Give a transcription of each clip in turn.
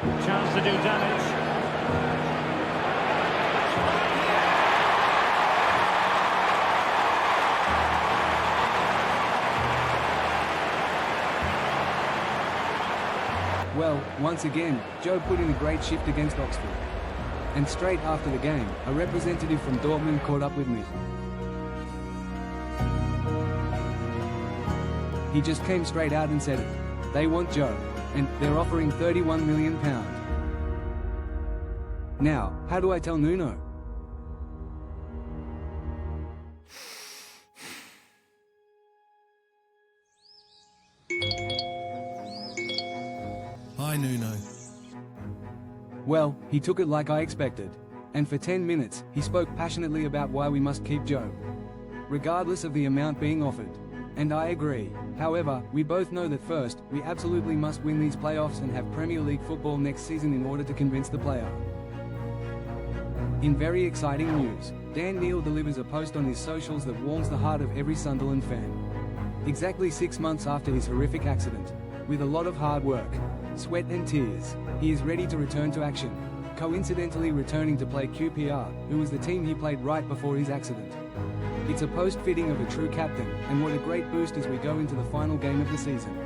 Chance to do damage. Well, once again, Joe put in a great shift against Oxford. And straight after the game, a representative from Dortmund caught up with me. He just came straight out and said it. They want Joe, and they're offering £31 million. Now, how do I tell Nuno? Hi, Nuno. Well, he took it like I expected. And for 10 minutes, he spoke passionately about why we must keep Joe, regardless of the amount being offered. And I agree. However, we both know that first, we absolutely must win these playoffs and have Premier League football next season in order to convince the player. In very exciting news, Dan Neil delivers a post on his socials that warms the heart of every Sunderland fan. Exactly 6 months after his horrific accident, with a lot of hard work, sweat and tears, he is ready to return to action, coincidentally returning to play QPR, who was the team he played right before his accident. It's a post fitting of a true captain, and what a great boost as we go into the final game of the season.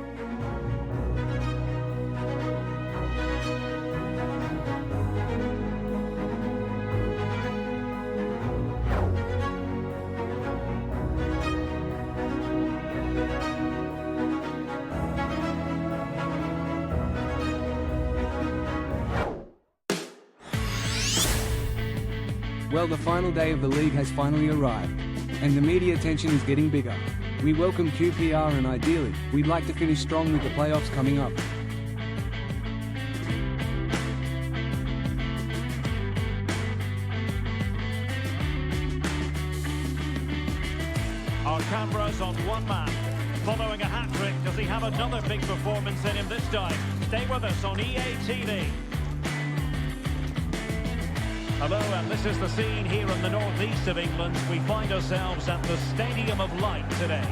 Well, the final day of the league has finally arrived, and the media attention is getting bigger. We welcome QPR and ideally, we'd like to finish strong with the playoffs coming up. Our cameras on one man. Following a hat-trick, does he have another big performance in him this time? Stay with us on EA TV. Hello, and this is the scene here in the northeast of England. We find ourselves at the Stadium of Light today.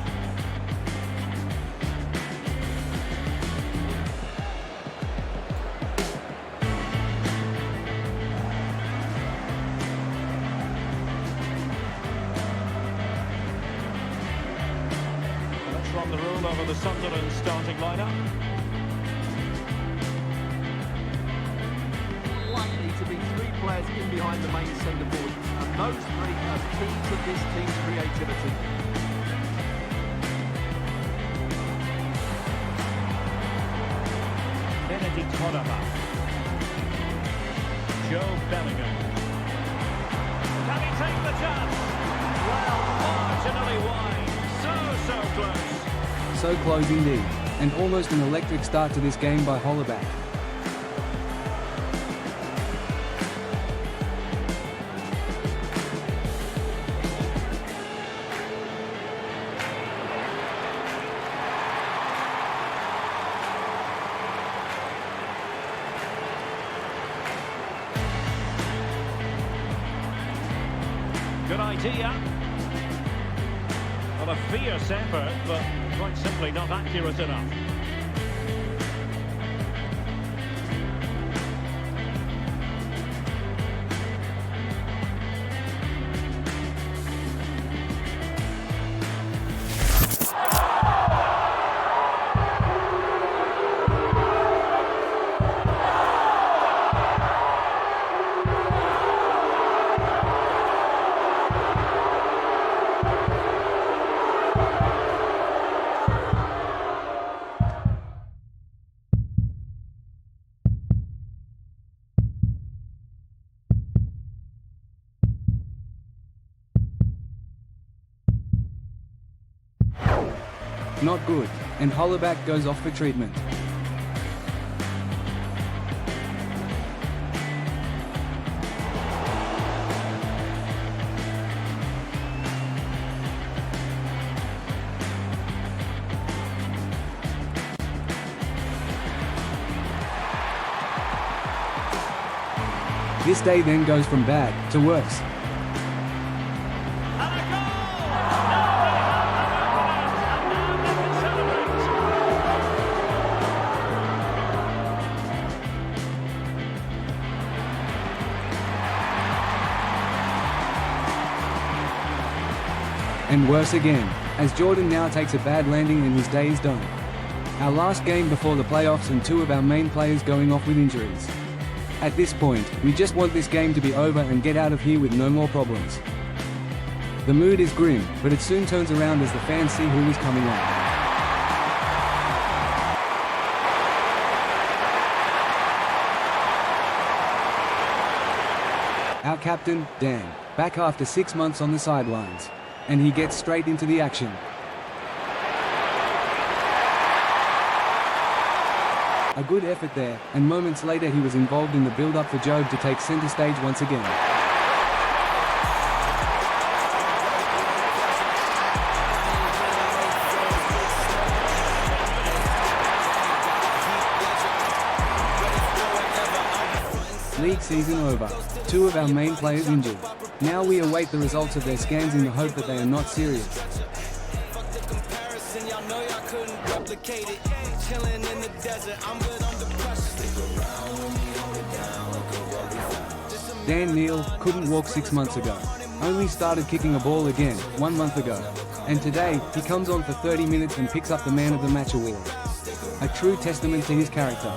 Let's run the rule over the Sunderland starting lineup. To be three players in behind the main centre forward, and those three are key to this team's creativity. Benedict Horaba. Joe Bellingham. Can he take the chance? Well, marginally wide. So close. So close indeed, and almost an electric start to this game by Hollaback. Good idea. Well, a fierce effort, but quite simply not accurate enough. Not good, and Hollaback goes off for treatment. This day then goes from bad to worse. And worse again, as Jordan now takes a bad landing and his day is done. Our last game before the playoffs and two of our main players going off with injuries. At this point, we just want this game to be over and get out of here with no more problems. The mood is grim, but it soon turns around as the fans see who is coming on. Our captain, Dan, back after 6 months on the sidelines. And he gets straight into the action. A good effort there, and moments later he was involved in the build-up for Job to take centre stage once again. League season over. Two of our main players injured. Now we await the results of their scans in the hope that they are not serious. Dan Neal couldn't walk 6 months ago. Only started kicking a ball again 1 month ago. And today, he comes on for 30 minutes and picks up the Man of the Match award. A true testament to his character.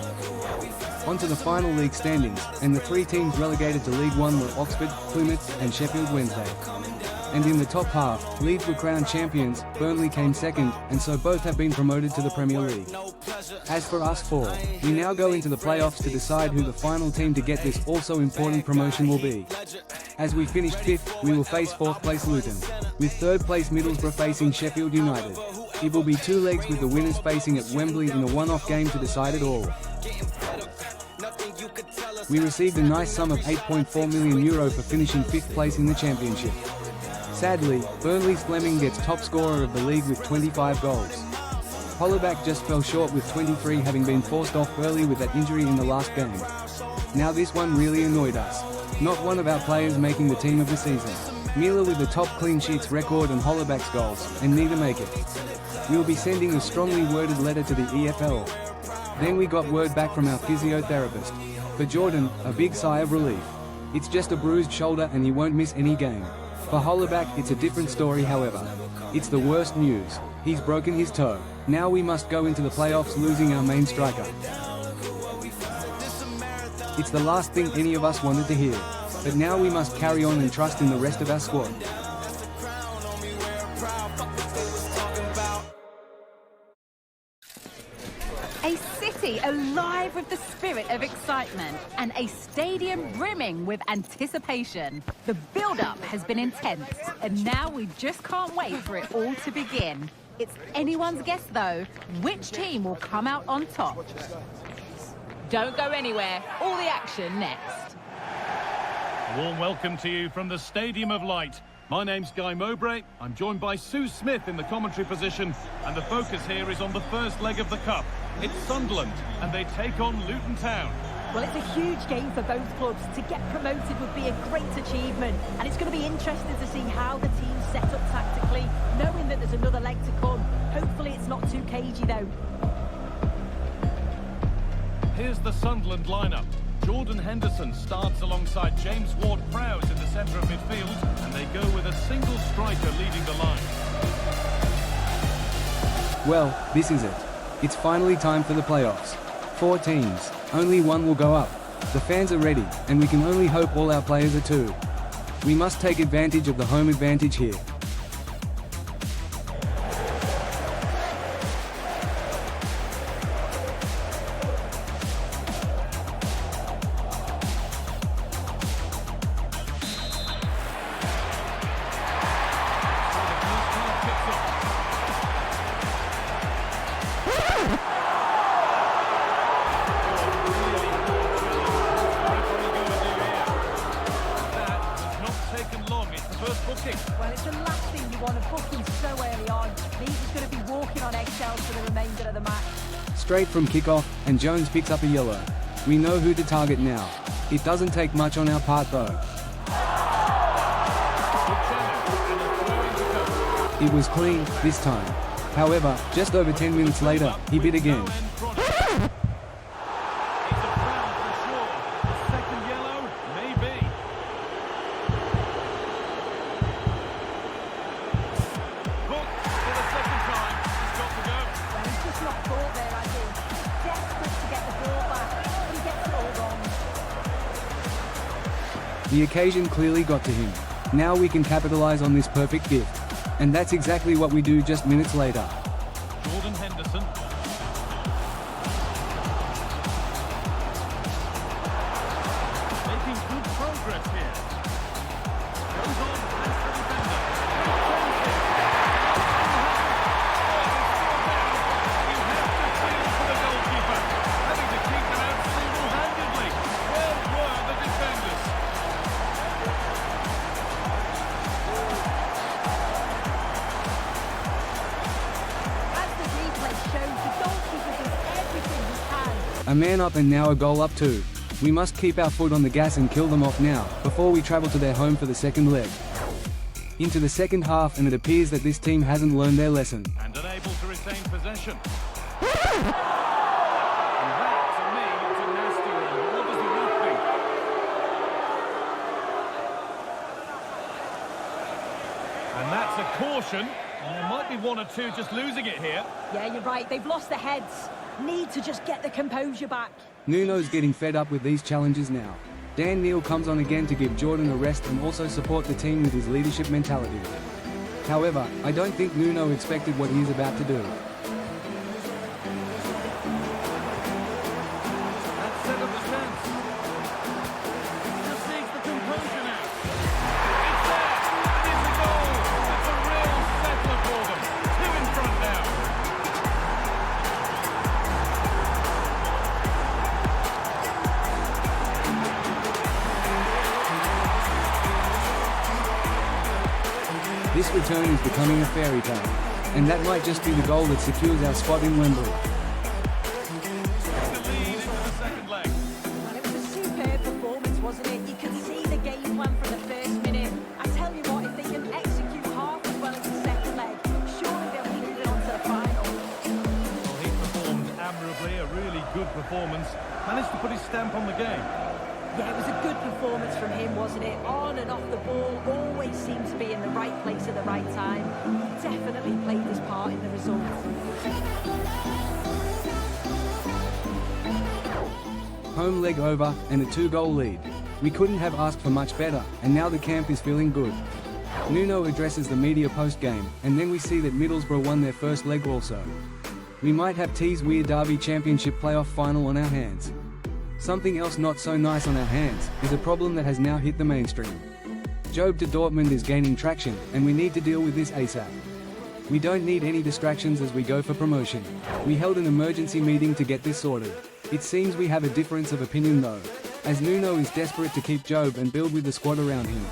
On to the final league standings, and the three teams relegated to League One were Oxford, Plymouth, and Sheffield Wednesday. And in the top half, Leeds were crowned champions, Burnley came second, and so both have been promoted to the Premier League. As for us four, we now go into the playoffs to decide who the final team to get this also important promotion will be. As we finish 5th, we will face 4th place Luton, with 3rd place Middlesbrough facing Sheffield United. It will be 2 legs with the winners facing at Wembley in a one-off game to decide it all. We received a nice sum of €8.4 million for finishing 5th place in the championship. Sadly, Burnley's Fleming gets top scorer of the league with 25 goals. Hollaback just fell short with 23, having been forced off early with that injury in the last game. Now this one really annoyed us. Not one of our players making the team of the season. Mila with the top clean sheets record and Hollaback's goals, and neither make it. We'll be sending a strongly worded letter to the EFL. Then we got word back from our physiotherapist. For Jordan, a big sigh of relief. It's just a bruised shoulder and he won't miss any game. For Hollaback, it's a different story however. It's the worst news. He's broken his toe. Now we must go into the playoffs losing our main striker. It's the last thing any of us wanted to hear. But now we must carry on and trust in the rest of our squad. A city alive with the spirit of excitement and a stadium brimming with anticipation. The build-up has been intense and now we just can't wait for it all to begin. It's anyone's guess though, which team will come out on top. Don't go anywhere, all the action next. A warm welcome to you from the Stadium of Light. My name's Guy Mowbray. I'm joined by Sue Smith in the commentary position, and the focus here is on the first leg of the Cup. It's Sunderland, and they take on Luton Town. Well, it's a huge game for both clubs. To get promoted would be a great achievement, and it's going to be interesting to see how the team's set up tactically, knowing that there's another leg to come. Hopefully it's not too cagey, though. Here's the Sunderland lineup. Jordan Henderson starts alongside James Ward-Prowse in the centre of midfield, and they go with a single striker leading the line. Well, this is it. It's finally time for the playoffs. 4 teams, only one will go up. The fans are ready, and we can only hope all our players are too. We must take advantage of the home advantage here. Well, it's the last thing you want to book him so early on. He's going to be walking on eggshells for the remainder of the match. Straight from kickoff, and Jones picks up a yellow. We know who to target now. It doesn't take much on our part though. It was clean, this time. However, just over 10 minutes later, he bit again. The occasion clearly got to him. Now we can capitalize on this perfect gift. And that's exactly what we do just minutes later. Jordan Henderson. Making good progress here. Goes on past the defender. You have to feel for the goalkeeper. Having to keep it out single-handedly. Where were the defenders? As the replay shows, the goalkeeper does everything he can. A man up and now a goal up too. We must keep our foot on the gas and kill them off now, before we travel to their home for the second leg. Into the second half, and it appears that this team hasn't learned their lesson. And unable to retain possession. And that, to me, is a nasty one. What does the ref think? And that's a caution. And there might be one or two just losing it here. Yeah, you're right. They've lost their heads. Need to just get the composure back. Nuno's getting fed up with these challenges now. Dan Neil comes on again to give Jordan a rest and also support the team with his leadership mentality. However, I don't think Nuno expected what he is about to do. That set up the chance. Just needs the composure now. It's there. And it's a goal. It's a real settler for them. Two in front now. This return is becoming a fairy tale, and that might just be the goal that secures our spot in Wembley. The lead into the second leg. And it was a superb performance, wasn't it? You could see the game plan from the first minute. I tell you what, if they can execute half as well as the second leg, surely they'll be moving on to the final. Well, he performed admirably, a really good performance. Managed to put his stamp on the game. Yeah, it was a good performance from him, wasn't it? On and off the ball, always seemed to be in the right place at the right time. He definitely played his part in the result. Home leg over, and a 2-goal lead. We couldn't have asked for much better, and now the camp is feeling good. Nuno addresses the media post-game, and then we see that Middlesbrough won their first leg also. We might have T's Weir Derby Championship playoff final on our hands. Something else not so nice on our hands is a problem that has now hit the mainstream. Job to Dortmund is gaining traction, and we need to deal with this ASAP. We don't need any distractions as we go for promotion. We held an emergency meeting to get this sorted. It seems we have a difference of opinion though, as Nuno is desperate to keep Job and build with the squad around him.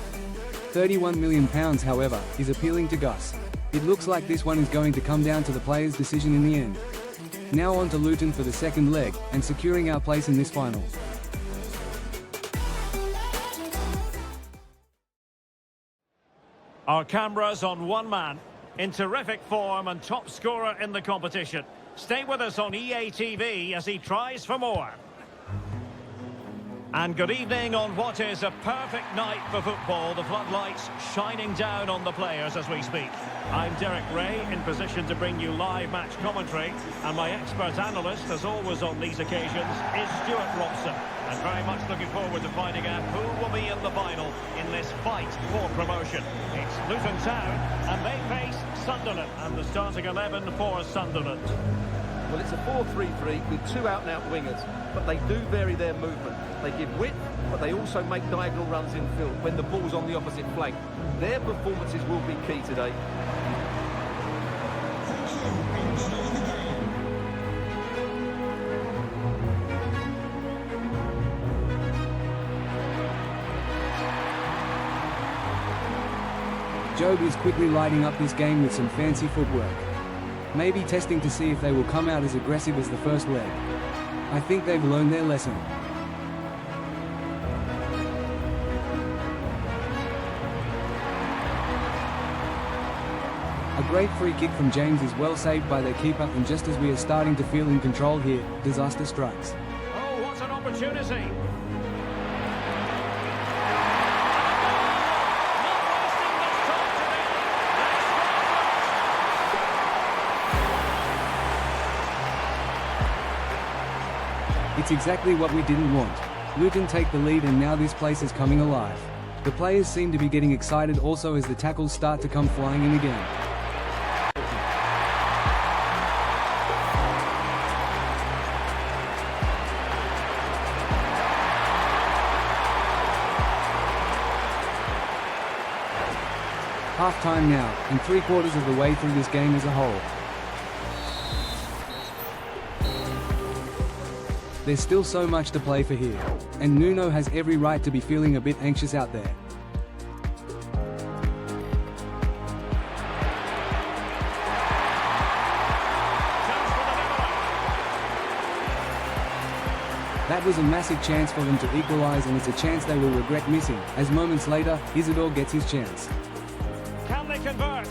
£31 million, however, is appealing to Gus. It looks like this one is going to come down to the players' decision in the end. Now on to Luton for the second leg, and securing our place in this final. Our cameras on one man, in terrific form and top scorer in the competition. Stay with us on EA TV as he tries for more. And good evening on what is a perfect night for football. The floodlights shining down on the players as we speak. I'm Derek Ray, in position to bring you live match commentary. And my expert analyst, as always on these occasions, is Stuart Robson. And very much looking forward to finding out who will be in the final in this fight for promotion. It's Luton Town, and they face Sunderland. And the starting 11 for Sunderland. Well, it's a 4-3-3 with two out-and-out wingers, but they do vary their movement. They give width, but they also make diagonal runs in field when the ball's on the opposite flank. Their performances will be key today. Job is quickly lighting up this game with some fancy footwork. Maybe testing to see if they will come out as aggressive as the first leg. I think they've learned their lesson. A great free kick from James is well saved by their keeper, and just as we are starting to feel in control here, disaster strikes. Oh, what an opportunity! It's exactly what we didn't want. Luton take the lead, and now this place is coming alive. The players seem to be getting excited also as the tackles start to come flying in again. Half-time now, and 3/4 of the way through this game as a whole. There's still so much to play for here, and Nuno has every right to be feeling a bit anxious out there. That was a massive chance for them to equalise, and it's a chance they will regret missing, as moments later, Isidore gets his chance. Can they convert?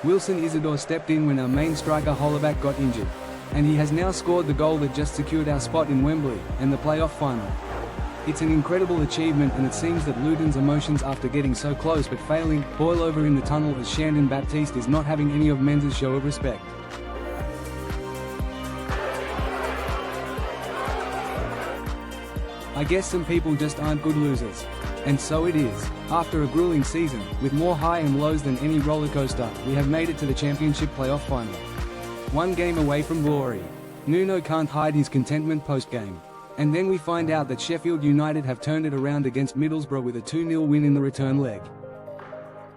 Wilson Isidore stepped in when our main striker Holleback got injured, and he has now scored the goal that just secured our spot in Wembley and the playoff final. It's an incredible achievement, and it seems that Luton's emotions after getting so close but failing boil over in the tunnel as Shandon Baptiste is not having any of Mensah's show of respect. I guess some people just aren't good losers. And so it is. After a grueling season, with more high and lows than any roller coaster, we have made it to the Championship playoff final. One game away from glory. Nuno can't hide his contentment post-game. And then we find out that Sheffield United have turned it around against Middlesbrough with a 2-0 win in the return leg.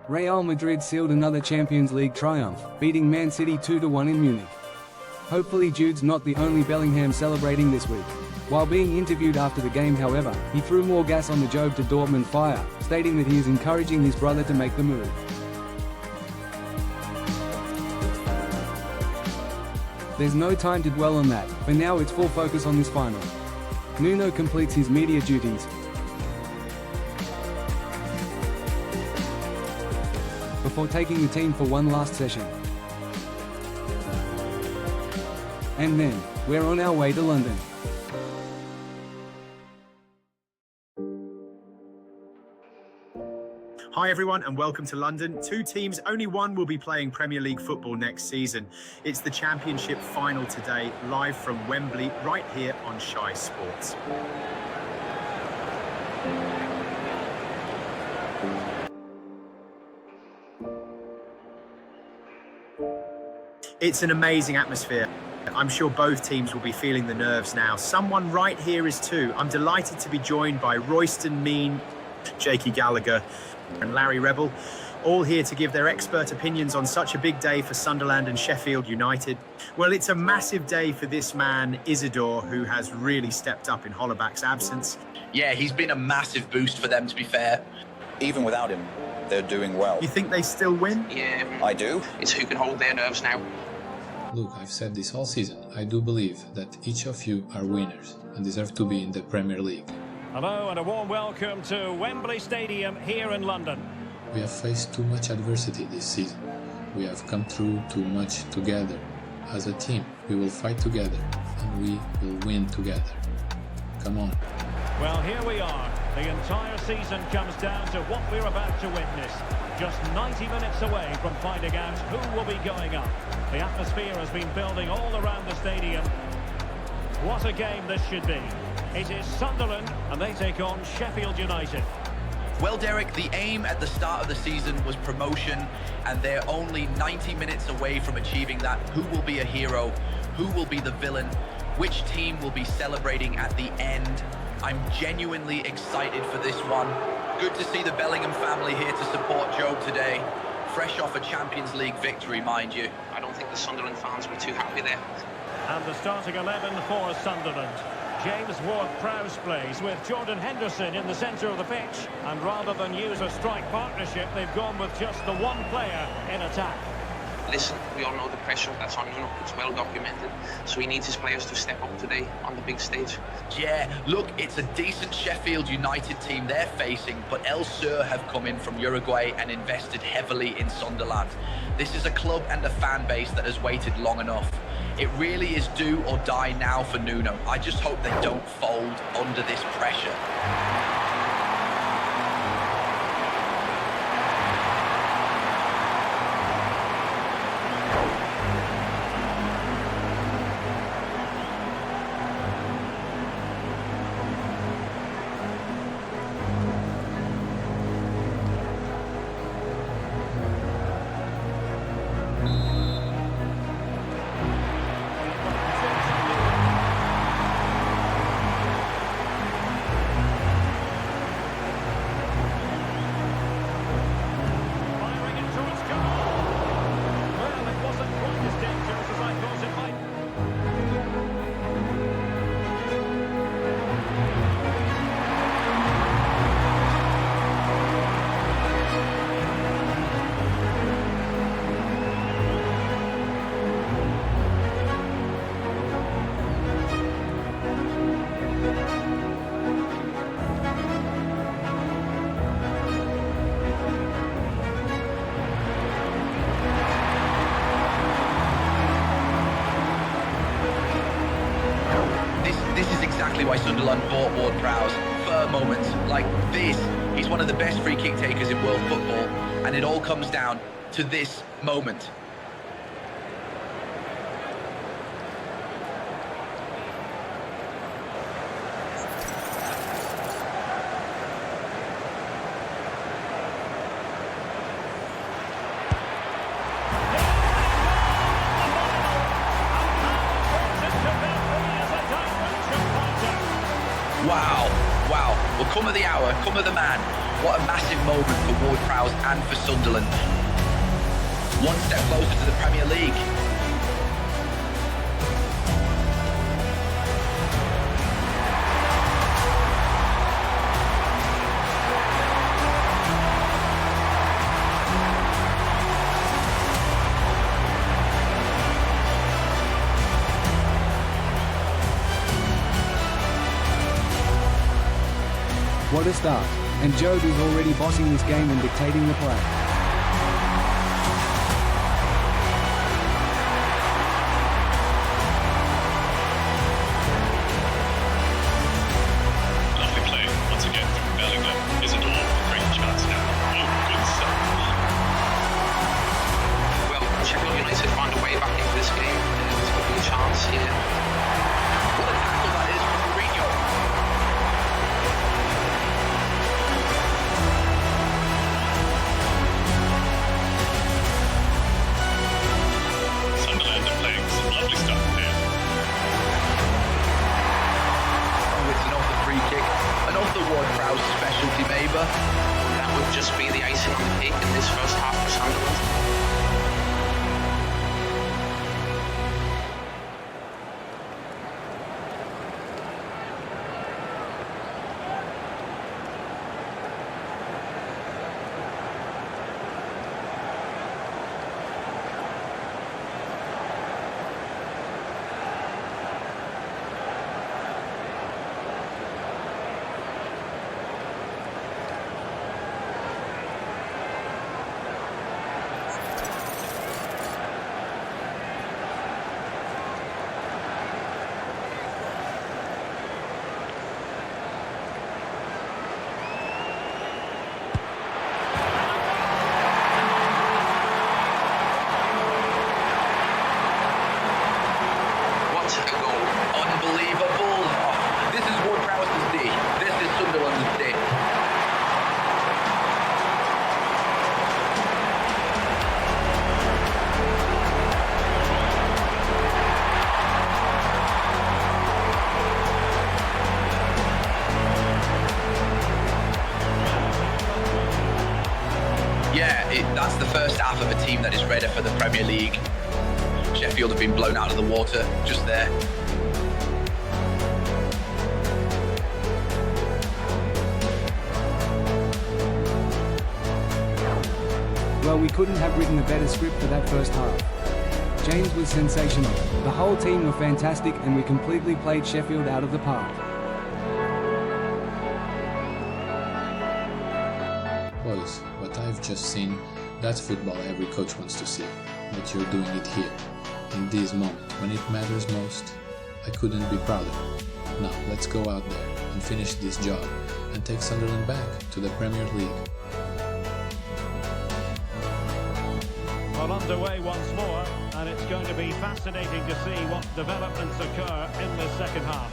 Real Madrid sealed another Champions League triumph, beating Man City 2-1 in Munich. Hopefully Jude's not the only Bellingham celebrating this week. While being interviewed after the game, however, he threw more gas on the Job to Dortmund fire, stating that he is encouraging his brother to make the move. There's no time to dwell on that, for now it's full focus on this final. Nuno completes his media duties before taking the team for one last session. And then, we're on our way to London. Hi everyone and welcome to London. Two teams, only one will be playing Premier League football next season. It's the Championship final today, live from Wembley, right here on Shy Sports. It's an amazing atmosphere. I'm sure both teams will be feeling the nerves now. Someone right here is too. I'm delighted to be joined by Royston Mean, Jakey Gallagher and Larry Rebel, all here to give their expert opinions on such a big day for Sunderland and Sheffield United. Well, it's a massive day for this man, Isidore, who has really stepped up in Holleback's absence. Yeah, he's been a massive boost for them, to be fair. Even without him, they're doing well. You think they still win? Yeah, I do. It's who can hold their nerves now. Look, I've said this all season. I do believe that each of you are winners and deserve to be in the Premier League. Hello and a warm welcome to Wembley Stadium here in London. We have faced too much adversity this season. We have come through too much together. As a team, we will fight together and we will win together. Come on. Well, here we are. The entire season comes down to what we're about to witness. Just 90 minutes away from finding out who will be going up. The atmosphere has been building all around the stadium. What a game this should be. It is Sunderland and they take on Sheffield United. Well, Derek, the aim at the start of the season was promotion, and they're only 90 minutes away from achieving that. Who will be a hero? Who will be the villain? Which team will be celebrating at the end? I'm genuinely excited for this one. Good to see the Bellingham family here to support Joe today. Fresh off a Champions League victory, mind you. I don't think the Sunderland fans were too happy there. And the starting 11 for Sunderland. James Ward-Prowse plays with Jordan Henderson in the centre of the pitch. And rather than use a strike partnership, they've gone with just the one player in attack. Listen, we all know the pressure that's on Nuno. It's well documented. So he needs his players to step up today on the big stage. Yeah, look, it's a decent Sheffield United team they're facing, but El Sur have come in from Uruguay and invested heavily in Sunderland. This is a club and a fan base that has waited long enough. It really is do or die now for Nuno. I just hope they don't fold under this pressure. why Sunderland bought Ward-Prowse. For moments like this, he's one of the best free kick takers in world football, and it all comes down to this moment. Wow. Well, come of the hour, come of the man. What a massive moment for Ward-Prowse and for Sunderland. One step closer to the Premier League. What a start, and Joe is already bossing this game and dictating the play. Lovely play once again from Bellingham. Is it all a great chance now? Oh, good stuff. Well, Sheffield United find a way back into this game. It's going to be a chance here. What a tackle that is from Mourinho. Sunderland are playing some lovely stuff here. Oh, it's an off the free kick. An off the Ward-Prowse specialty, maybe. That would just be the icing on the cake in this first half for Sunderland. Unbelievable. Oh, this is Ward-Prowse's day. This is Sunderland's day. Yeah, that's the first half of a team that is ready for the Premier League. Sheffield have been blown out of the water just there. Well, we couldn't have written a better script for that first half. James was sensational, the whole team were fantastic, and we completely played Sheffield out of the park. Boys, what I've just seen, that's football every coach wants to see. But you're doing it here, in this moment, when it matters most. I couldn't be prouder. Now, let's go out there and finish this job and take Sunderland back to the Premier League. Well, underway once more, and it's going to be fascinating to see what developments occur in this second half.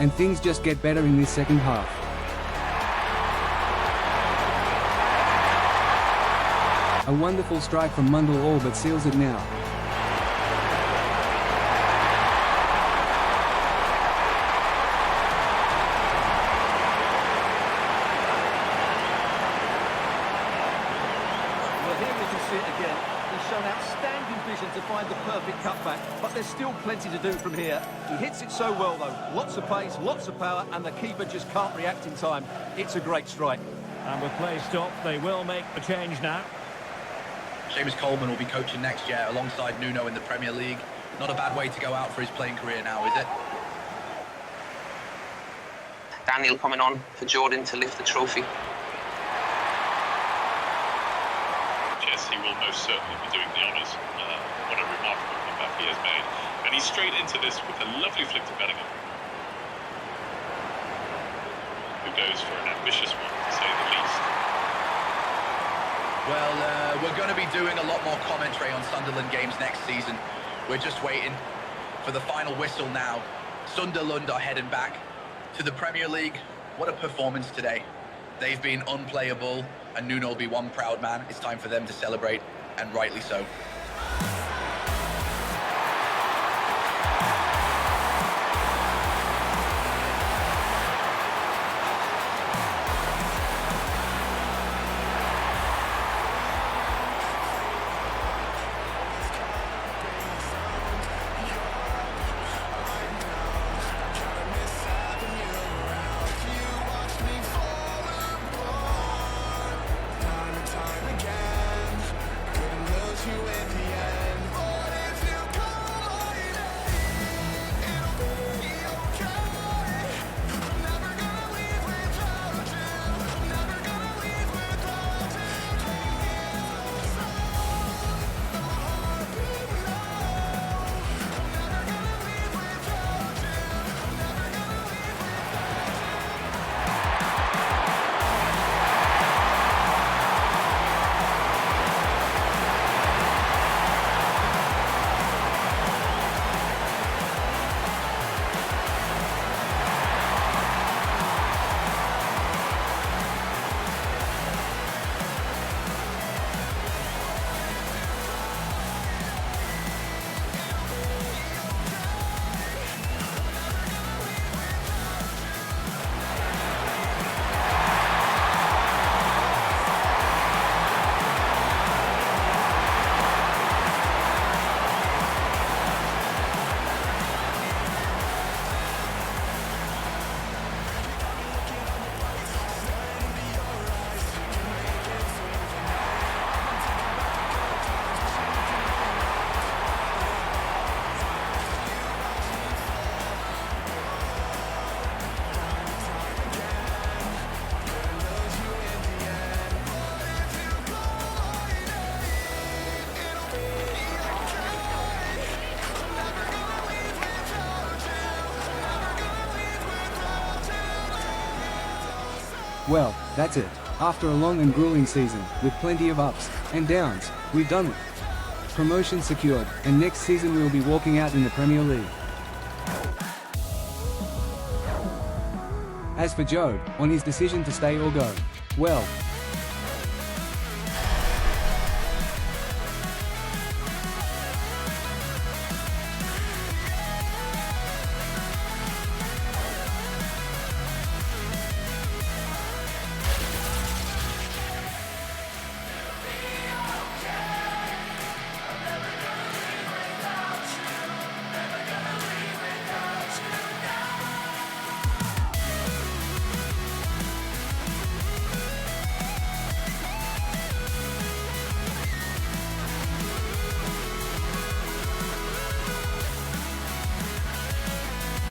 And things just get better in this second half. A wonderful strike from Mundell all but seals it now. Shown outstanding vision to find the perfect cutback, but there's still plenty to do from here. He hits it so well though, lots of pace, lots of power, and the keeper just can't react in time. It's a great strike. And with play stopped, they will make the change now. Seamus Coleman will be coaching next year alongside Nuno in the Premier League. Not a bad way to go out for his playing career now, is it? Daniel coming on for Jordan to lift the trophy. He will most certainly be doing the honours. What a remarkable comeback he has made. And he's straight into this with a lovely flick to Bellingham. goes for an ambitious one, to say the least. Well, we're going to be doing a lot more commentary on Sunderland games next season. We're just waiting for the final whistle now. Sunderland are heading back to the Premier League. What a performance today. They've been unplayable, and Nuno will be one proud man. It's time for them to celebrate, and rightly so. Well, that's it. After a long and grueling season, with plenty of ups and downs, we've done it. Promotion secured, and next season we will be walking out in the Premier League. As for Job, on his decision to stay or go, well,